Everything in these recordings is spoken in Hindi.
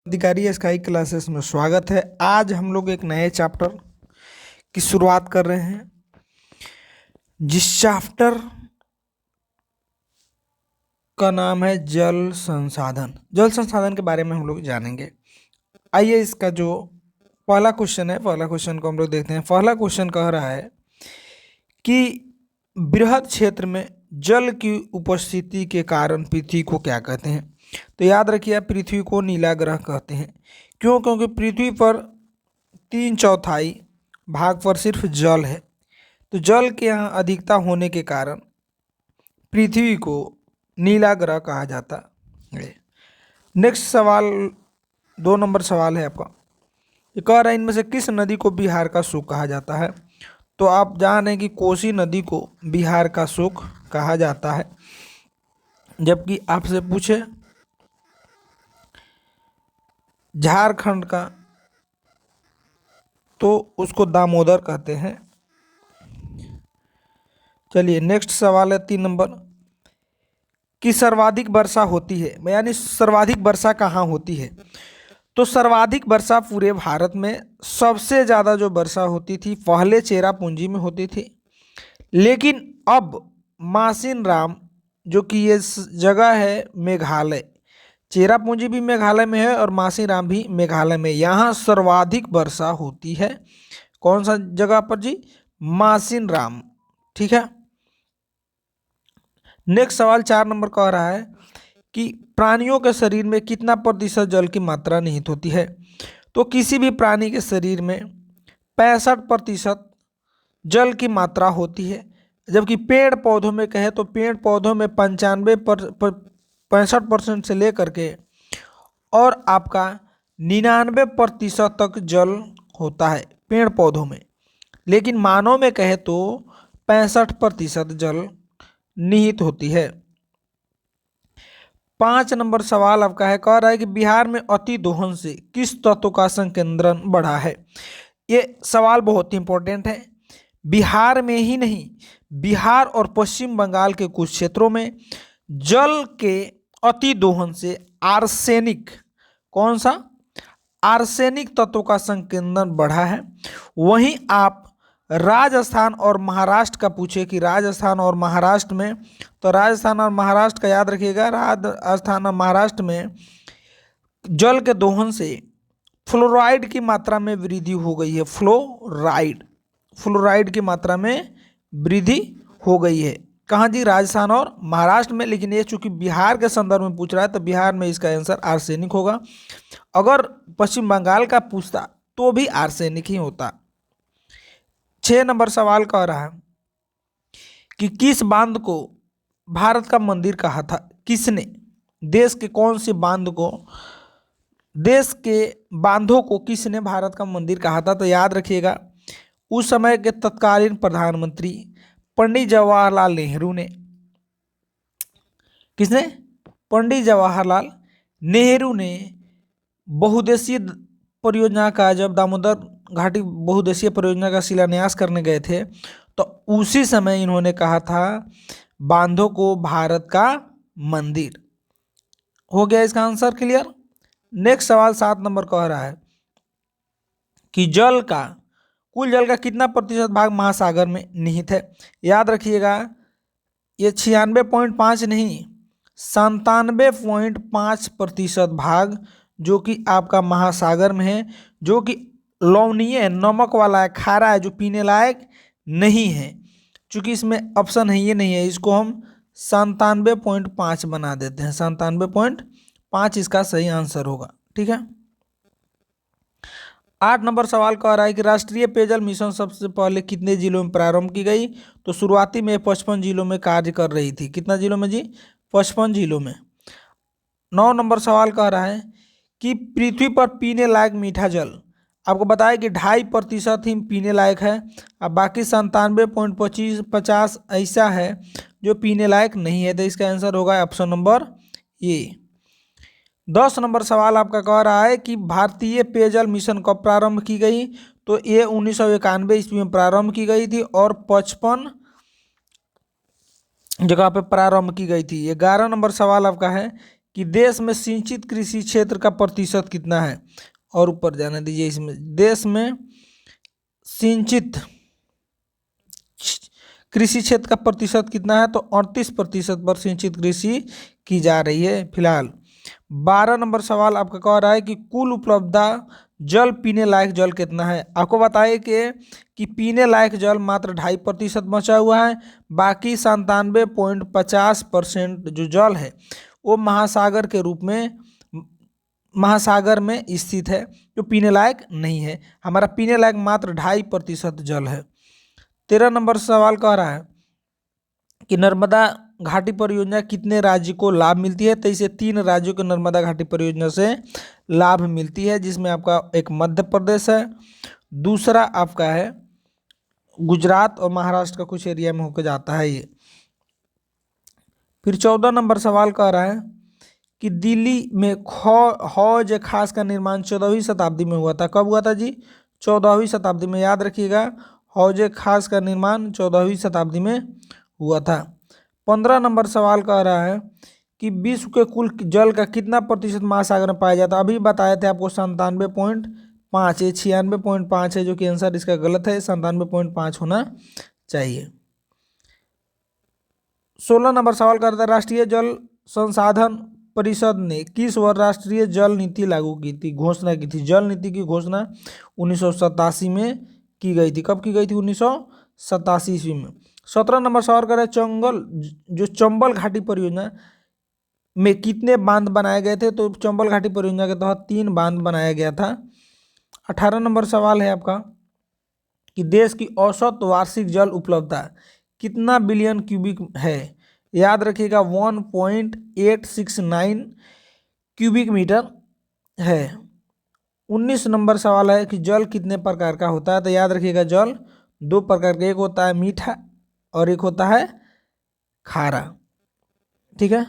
अधिकारी स्काई क्लासेस में स्वागत है। आज हम लोग एक नए चैप्टर की शुरुआत कर रहे हैं, जिस चैप्टर का नाम है जल संसाधन। जल संसाधन के बारे में हम लोग जानेंगे। आइए इसका जो पहला क्वेश्चन है, पहला क्वेश्चन को हम लोग देखते हैं। पहला क्वेश्चन कह रहा है कि बृहद क्षेत्र में जल की उपस्थिति के कारण पृथ्वी को क्या कहते हैं। तो याद रखिए, पृथ्वी को नीला ग्रह कहते हैं। क्यों? क्योंकि पृथ्वी पर 3/4 भाग पर सिर्फ जल है। तो जल के यहाँ अधिकता होने के कारण पृथ्वी को नीला ग्रह कहा जाता है। नेक्स्ट सवाल, 2 नंबर सवाल है आपका। ये कह रहा है इनमें से किस नदी को बिहार का सुख कहा जाता है। तो आप जान रहे हैं कि कोसी नदी को बिहार का सुख कहा जाता है, जबकि आपसे पूछे झारखंड का तो उसको दामोदर कहते हैं। चलिए नेक्स्ट सवाल है 3 नंबर कि सर्वाधिक वर्षा होती है, यानी सर्वाधिक वर्षा कहाँ होती है। तो सर्वाधिक वर्षा पूरे भारत में सबसे ज़्यादा जो वर्षा होती थी पहले चेरापूंजी में होती थी, लेकिन अब मासिनराम जो कि ये जगह है मेघालय, चेरापूंजी भी मेघालय में है और मासिनराम भी मेघालय में, यहाँ सर्वाधिक वर्षा होती है। कौन सा जगह पर जी? मासिनराम। ठीक है। नेक्स्ट सवाल 4 नंबर कह रहा है कि प्राणियों के शरीर में कितना प्रतिशत जल की मात्रा निहित होती है। तो किसी भी प्राणी के शरीर में 65% जल की मात्रा होती है, जबकि पेड़ पौधों में कहे तो पेड़ पौधों में 65% से लेकर के और आपका 99% तक जल होता है पेड़ पौधों में, लेकिन मानव में कहे तो 65% जल निहित होती है। 5 नंबर सवाल आपका है, कह रहा है कि बिहार में अति दोहन से किस तत्व का संकेंद्रण बढ़ा है। ये सवाल बहुत ही इंपॉर्टेंट है। बिहार में ही नहीं, बिहार और पश्चिम बंगाल के कुछ क्षेत्रों में जल के अति दोहन से आर्सेनिक, कौन सा? आर्सेनिक तत्व का संकेंद्रण बढ़ा है। वहीं आप राजस्थान और महाराष्ट्र का पूछे कि राजस्थान और महाराष्ट्र में, तो राजस्थान और महाराष्ट्र का याद रखिएगा। राजस्थान और महाराष्ट्र में जल के दोहन से फ्लोराइड की मात्रा में वृद्धि हो गई है। फ्लोराइड की मात्रा में वृद्धि हो गई है। कहाँ जी? राजस्थान और महाराष्ट्र में। लेकिन ये चूंकि बिहार के संदर्भ में पूछ रहा है तो बिहार में इसका आंसर आर्सेनिक होगा। अगर पश्चिम बंगाल का पूछता तो भी आर्सेनिक ही होता। 6 नंबर सवाल कह रहा है कि किस बांध को भारत का मंदिर कहा था। किसने? देश के कौन से बांध को, देश के बांधों को किसने भारत का मंदिर कहा था। तो याद रखिएगा, उस समय के तत्कालीन प्रधानमंत्री पंडित जवाहरलाल नेहरू ने, किसने? पंडित जवाहरलाल नेहरू ने बहुउद्देशीय परियोजना का, जब दामोदर घाटी बहुउद्देशीय परियोजना का शिलान्यास करने गए थे तो उसी समय इन्होंने कहा था बांधों को भारत का मंदिर। हो गया इसका आंसर क्लियर। नेक्स्ट सवाल 7 नंबर कह रहा है कि कुल जल का कितना प्रतिशत भाग महासागर में निहित है। याद रखिएगा, ये 96.5 नहीं, 97.5% भाग जो कि आपका महासागर में है, जो कि लवणीय है, नमक वाला है, खारा है, जो पीने लायक नहीं है। चूंकि इसमें ऑप्शन है ये नहीं है, इसको हम 97.5 बना देते हैं। 97.5 इसका सही आंसर होगा। ठीक है। 8 नंबर सवाल कह रहा है कि राष्ट्रीय पेयजल मिशन सबसे पहले कितने जिलों में प्रारंभ की गई। तो शुरुआती में 55 जिलों में कार्य कर रही थी। कितना जिलों में जी? 55 जिलों में। 9 नंबर सवाल कह रहा है कि पृथ्वी पर पीने लायक मीठा जल, आपको बताया कि 2.5% ही पीने लायक है, अब बाकी 97.50 ऐसा है जो पीने लायक नहीं है। तो इसका आंसर होगा ऑप्शन नंबर ए। 10 नंबर सवाल आपका कह रहा है कि भारतीय पेयजल मिशन कब प्रारंभ की गई। तो ये 1991 ईस्वी में प्रारंभ की गई थी और 55 जगह पे प्रारंभ की गई थी। 11 नंबर सवाल आपका है कि देश में सिंचित कृषि क्षेत्र का प्रतिशत कितना है, और ऊपर जाने दीजिए। इसमें देश में सिंचित कृषि क्षेत्र का प्रतिशत कितना है, तो 38% पर सिंचित कृषि की जा रही है फिलहाल। 12 नंबर सवाल आपका कह रहा है कि कुल उपलब्धता जल पीने लायक जल कितना है। आपको बताइए कि पीने लायक जल मात्र 2.5% बचा हुआ है, बाकी 97.50% जो जल है वो महासागर के रूप में महासागर में स्थित है, जो पीने लायक नहीं है। हमारा पीने लायक मात्र 2.5% जल है। 13 नंबर सवाल कह रहा है कि नर्मदा घाटी परियोजना कितने राज्य को लाभ मिलती है, तो इसे 3 राज्यों को नर्मदा घाटी परियोजना से लाभ मिलती है, जिसमें आपका एक मध्य प्रदेश है, दूसरा आपका है गुजरात और महाराष्ट्र का कुछ एरिया में होकर जाता है ये। फिर 14 नंबर सवाल कह रहा है कि दिल्ली में हौज खास का निर्माण 14वीं शताब्दी में हुआ था। कब हुआ था जी? 14वीं शताब्दी में। याद रखिएगा, हौज खास का निर्माण 14वीं शताब्दी में हुआ था। 15 नंबर सवाल कह रहा है कि विश्व के कुल जल का कितना प्रतिशत महासागर में पाया जाता है। अभी बताए थे आपको 97.5, ये 96.5 है, जो कि आंसर इसका गलत है, 97.5 होना चाहिए। 16 नंबर सवाल करता है राष्ट्रीय जल संसाधन परिषद ने किस वर्ष राष्ट्रीय जल नीति लागू की थी, घोषणा की थी। जल नीति की घोषणा 1987 में की गई थी। कब की गई थी? 1987 ईस्वी में। 17 नंबर सवाल कर रहे चंबल घाटी परियोजना में कितने बांध बनाए गए थे, तो चंबल घाटी परियोजना के तहत 3 बांध बनाया गया था। 18 नंबर सवाल है आपका कि देश की औसत वार्षिक जल उपलब्धता कितना बिलियन क्यूबिक है। याद रखिएगा 1.869 क्यूबिक मीटर है। 19 नंबर सवाल है कि जल कितने प्रकार का होता है, तो याद रखिएगा जल 2 प्रकार का, एक होता है मीठा और एक होता है खारा। ठीक है।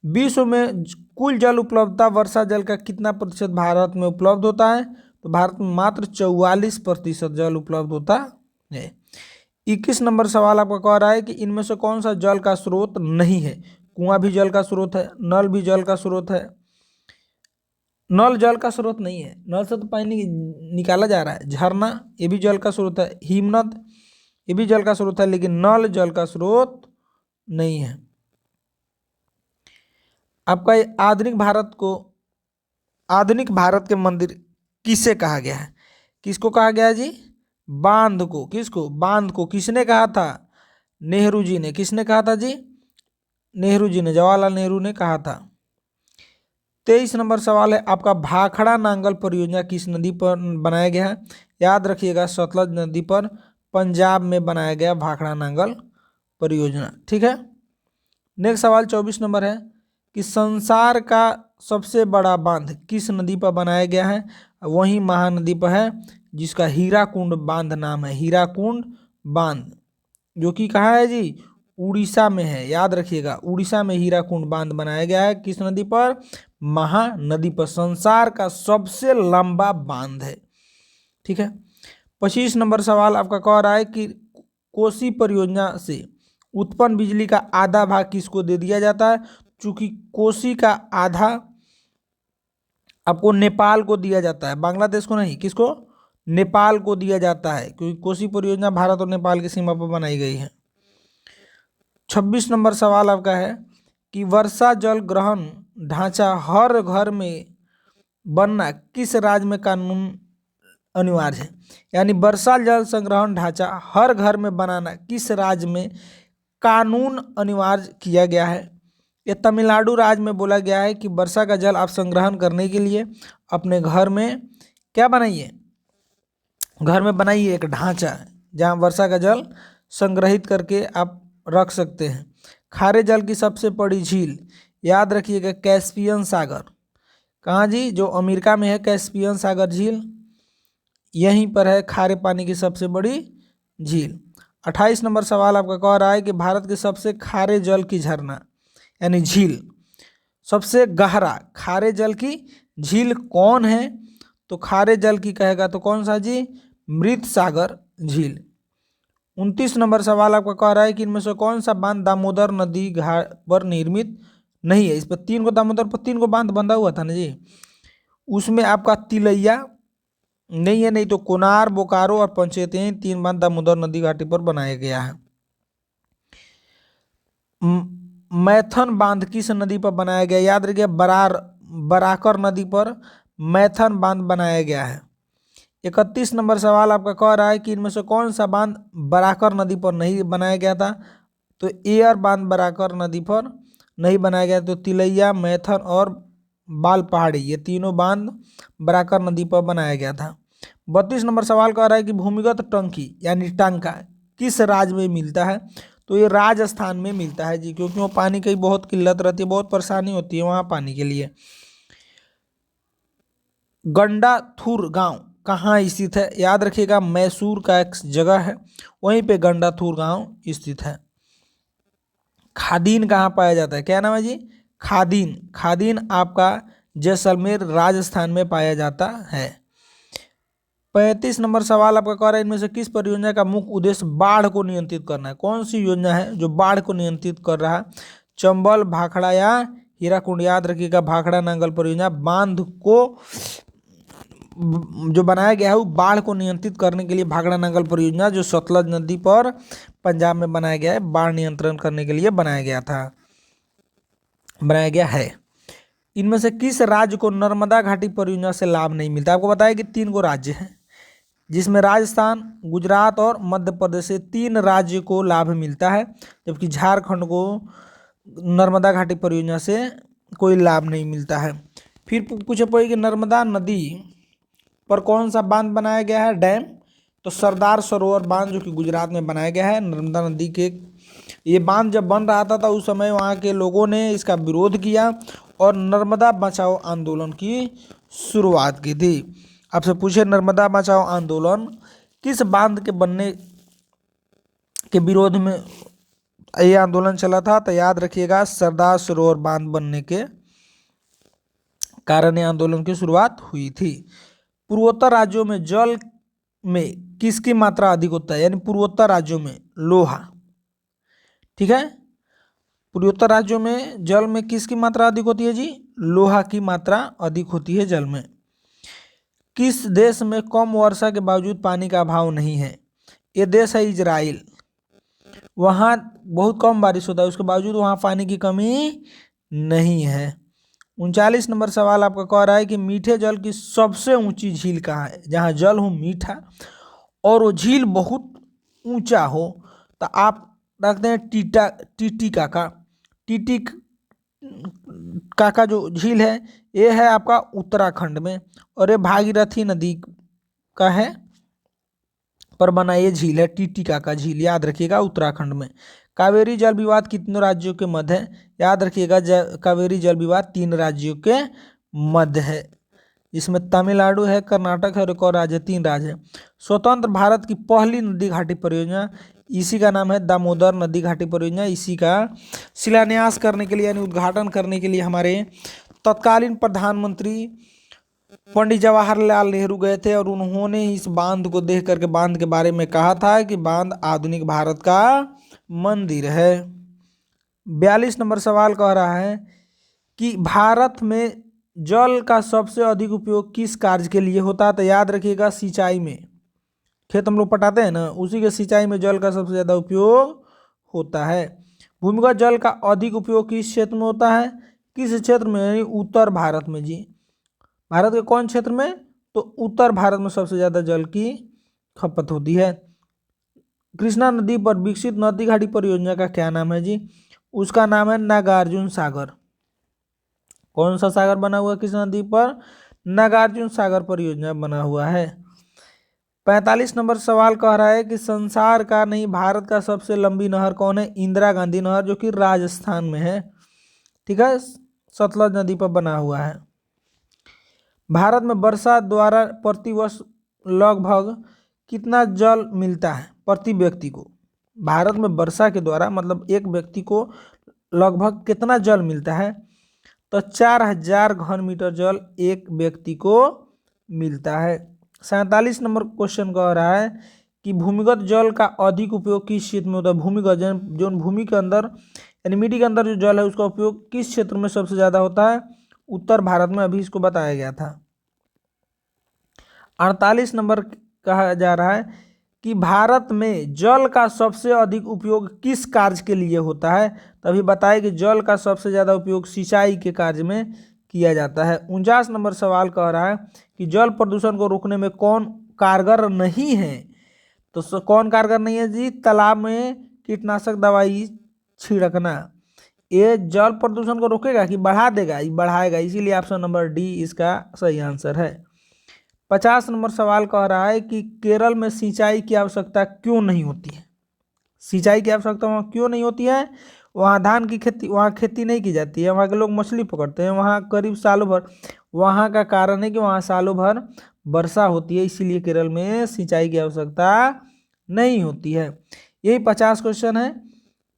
विश्व में कुल जल उपलब्धता वर्षा जल का कितना प्रतिशत भारत में उपलब्ध होता है, तो भारत में मात्र 44% जल उपलब्ध होता है। 21 नंबर सवाल आपका कह रहा है कि इनमें से कौन सा जल का स्रोत नहीं है। कुआं भी जल का स्रोत है, नल भी जल का स्रोत है। नल जल का स्रोत नहीं है, नल से तो पानी निकाला जा रहा है। झरना ये भी जल का स्रोत है, हिमनद ये भी जल का स्रोत है, लेकिन नल जल का स्रोत नहीं है। आपका आधुनिक भारत के मंदिर किसे कहा गया है? किसको कहा गया है जी? बांध को। किसको? बांध को। किसने कहा था? नेहरू जी ने। किसने कहा था जी? नेहरू जी ने, जवाहरलाल नेहरू ने कहा था। 23 नंबर सवाल है आपका भाखड़ा नांगल परियोजना किस नदी पर बनाया गया है? याद रखिएगा सतलज नदी पर पंजाब में बनाया गया भाखड़ा नांगल परियोजना। ठीक है। नेक्स्ट सवाल 24 नंबर है कि संसार का सबसे बड़ा बांध किस नदी पर बनाया गया है? वही महानदी पर है, जिसका हीराकुंड बांध नाम है। हीराकुंड बांध, जो कि कहाँ है जी? उड़ीसा में है। याद रखिएगा उड़ीसा में हीराकुंड बांध बनाया गया है। किस नदी पर? महानदी पर। संसार का सबसे लंबा बांध है। ठीक है। 25 नंबर सवाल आपका कह रहा है कि कोसी परियोजना से उत्पन्न बिजली का आधा भाग किसको दे दिया जाता है? चूंकि कोसी का आधा आपको नेपाल को दिया जाता है, बांग्लादेश को नहीं। किसको? नेपाल को दिया जाता है, क्योंकि कोसी परियोजना भारत और नेपाल की सीमा पर बनाई गई है। 26 नंबर सवाल आपका है कि वर्षा जल ग्रहण ढांचा हर घर में बनना किस राज्य में कानून अनिवार्य है? यानी वर्षा जल संग्रहण ढांचा हर घर में बनाना किस राज्य में कानून अनिवार्य किया गया है? ये तमिलनाडु राज्य में बोला गया है कि वर्षा का जल आप संग्रहण करने के लिए अपने घर में क्या बनाइए? घर में बनाइए एक ढांचा जहाँ वर्षा का जल संग्रहित करके आप रख सकते हैं। खारे जल की सबसे बड़ी झील, याद रखिएगा कैस्पियन सागर। कहाँ जी? जो अमेरिका में है कैस्पियन सागर झील, यहीं पर है खारे पानी की सबसे बड़ी झील। 28 नंबर सवाल आपका कह रहा है कि भारत के सबसे खारे जल की झरना यानी झील, सबसे गहरा खारे जल की झील कौन है? तो खारे जल की कहेगा तो कौन सा जी? मृत सागर झील। 29 नंबर सवाल आपका कह रहा है कि इनमें से कौन सा बांध दामोदर नदी घाट पर निर्मित नहीं है। इस पर 3 को दामोदर पर 3 को बांध बंधा हुआ था ना जी। उसमें आपका तिलैया नहीं है, नहीं तो कोनार, बोकारो और पंचेती 3 बांध दामोदर नदी घाटी पर बनाया गया है। मैथन बांध किस नदी पर बनाया गया? याद रखिए, बराकर नदी पर मैथन बांध बनाया गया है। 31 नंबर सवाल आपका कह रहा है कि इनमें से कौन सा बांध बराकर नदी पर नहीं बनाया गया था? तो एयर बांध बराकर नदी पर नहीं बनाया गया। तो तिलैया, मैथन और बाल पहाड़ी, ये तीनों बांध बराकर नदी पर बनाया गया था। 32 नंबर सवाल कह रहा है कि भूमिगत टंकी यानी टांका किस राज्य में मिलता है? तो ये राजस्थान में मिलता है जी, क्योंकि वो पानी की बहुत किल्लत रहती है, बहुत परेशानी होती है वहाँ पानी के लिए। गंडाथुर गांव कहाँ स्थित है? याद रखिएगा, मैसूर का एक जगह है, वहीं पे गंडाथुर गांव स्थित है। खादीन कहाँ पाया जाता है? क्या नाम है जी? खादीन। खादीन आपका जैसलमेर राजस्थान में पाया जाता है। 35 नंबर सवाल आपका कह रहा है इनमें से किस परियोजना का मुख्य उद्देश्य बाढ़ को नियंत्रित करना है? कौन सी योजना है जो बाढ़ को नियंत्रित कर रहा है? चंबल, भाखड़ा या हीराकुंड? याद रखिएगा, भाखड़ा नांगल परियोजना बांध को जो बनाया गया है वो बाढ़ को नियंत्रित करने के लिए, भाखड़ा नांगल परियोजना जो सतलज नदी पर पंजाब में बनाया गया है, बाढ़ नियंत्रण करने के लिए बनाया गया है। इनमें से किस राज्य को नर्मदा घाटी परियोजना से लाभ नहीं मिलता? आपको बताया कि 3 को राज्य हैं, जिसमें राजस्थान, गुजरात और मध्य प्रदेश से 3 राज्य को लाभ मिलता है, जबकि झारखंड को नर्मदा घाटी परियोजना से कोई लाभ नहीं मिलता है। फिर पूछे पड़े कि नर्मदा नदी पर कौन सा बांध बनाया गया है, डैम? तो सरदार सरोवर बांध जो कि गुजरात में बनाया गया है नर्मदा नदी के। ये बांध जब बन रहा था तो उस समय वहाँ के लोगों ने इसका विरोध किया और नर्मदा बचाओ आंदोलन की शुरुआत की थी। आपसे पूछे नर्मदा बचाओ आंदोलन किस बांध के बनने के विरोध में ये आंदोलन चला था? तो याद रखिएगा, सरदार सरोवर बांध बनने के कारण ये आंदोलन की शुरुआत हुई थी। पूर्वोत्तर राज्यों में जल में किसकी मात्रा अधिक होता है? यानी पूर्वोत्तर राज्यों में लोहा। ठीक है, पूर्वोत्तर राज्यों में जल में किसकी मात्रा अधिक होती है जी? लोहा की मात्रा अधिक होती है जल में। किस देश में कम वर्षा के बावजूद पानी का अभाव नहीं है? ये देश है इजराइल। वहाँ बहुत कम बारिश होता है, उसके बावजूद वहाँ पानी की कमी नहीं है। 39 नंबर सवाल आपका कह रहा है कि मीठे जल की सबसे ऊंची झील कहाँ है? जहाँ जल हो मीठा और वो झील बहुत ऊंचा हो, तो आप रखते हैं टीटी काका जो झील है ये है आपका उत्तराखंड में, और ये भागीरथी नदी का है पर बना ये झील है टीटीका का झील, याद रखिएगा, उत्तराखंड में। कावेरी जल विवाद कितने राज्यों के मध्य है? याद रखिएगा, कावेरी जल विवाद 3 राज्यों के मध्य है, जिसमें तमिलनाडु है, कर्नाटक है और एक और राज्य, 3 राज्य है। स्वतंत्र भारत की पहली नदी घाटी परियोजना, इसी का नाम है दामोदर नदी घाटी परियोजना। इसी का शिलान्यास करने के लिए यानी उद्घाटन करने के लिए हमारे तत्कालीन प्रधानमंत्री पंडित जवाहरलाल नेहरू गए थे और उन्होंने इस बांध को देख करके बांध के बारे में कहा था कि बांध आधुनिक भारत का मंदिर है। 42 नंबर सवाल कह रहा है कि भारत में जल का सबसे अधिक उपयोग किस कार्य के लिए होता है? तो याद रखिएगा, सिंचाई में। खेत हम लोग पटाते हैं ना, उसी के सिंचाई में जल का सबसे ज़्यादा उपयोग होता है। भूमिगत जल का अधिक उपयोग किस क्षेत्र में होता है? किस क्षेत्र में? यानी उत्तर भारत में जी। भारत के कौन क्षेत्र में? तो उत्तर भारत में सबसे ज़्यादा जल की खपत होती है। कृष्णा नदी पर विकसित नदी घाटी परियोजना का क्या नाम है जी? उसका नाम है नागार्जुन सागर। कौन सा सागर बना हुआ है कृष्णा नदी पर? नागार्जुन सागर परियोजना बना हुआ है। 45 नंबर सवाल कह रहा है कि संसार का नहीं भारत का सबसे लंबी नहर कौन है? इंदिरा गांधी नहर, जो कि राजस्थान में है। ठीक है, सतलज नदी पर बना हुआ है। भारत में वर्षा द्वारा प्रतिवर्ष लगभग कितना जल मिलता है प्रति व्यक्ति को? भारत में वर्षा के द्वारा मतलब एक व्यक्ति को लगभग कितना जल मिलता है? तो 4000 घन मीटर जल एक व्यक्ति को मिलता है। 47 नंबर क्वेश्चन कह रहा है कि भूमिगत जल का अधिक उपयोग किस क्षेत्र में होता है? भूमिगत जो भूमि के अंदर यानी मिट्टी के अंदर जो जल है उसका उपयोग किस क्षेत्र में सबसे ज़्यादा होता है? उत्तर भारत में, अभी इसको बताया गया था। 48 नंबर कहा जा रहा है कि भारत में जल का सबसे अधिक उपयोग किस कार्य के लिए होता है? तभी बताए कि जल का सबसे ज़्यादा उपयोग सिंचाई के कार्य में किया जाता है। 49 नंबर सवाल कह रहा है कि जल प्रदूषण को रोकने में कौन कारगर नहीं है? तो कौन कारगर नहीं है जी? तालाब में कीटनाशक दवाई छिड़कना। ये जल प्रदूषण को रोकेगा कि बढ़ा देगा? ये बढ़ाएगा, इसीलिए ऑप्शन नंबर डी इसका सही आंसर है। 50 नंबर सवाल कह रहा है कि केरल में सिंचाई की आवश्यकता क्यों नहीं होती है? सिंचाई की आवश्यकता वहाँ क्यों नहीं होती है? वहाँ धान की खेती, वहाँ खेती नहीं की जाती है, वहाँ के लोग मछली पकड़ते हैं, वहाँ करीब सालों भर, वहाँ का कारण है कि वहाँ सालों भर वर्षा होती है, इसीलिए केरल में सिंचाई की आवश्यकता नहीं होती है। यही 50 क्वेश्चन है।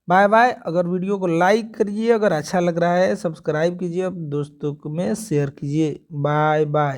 Bye bye. अगर वीडियो को लाइक करिए, अगर अच्छा लग रहा है सब्सक्राइब कीजिए, दोस्तों में शेयर कीजिए। Bye bye.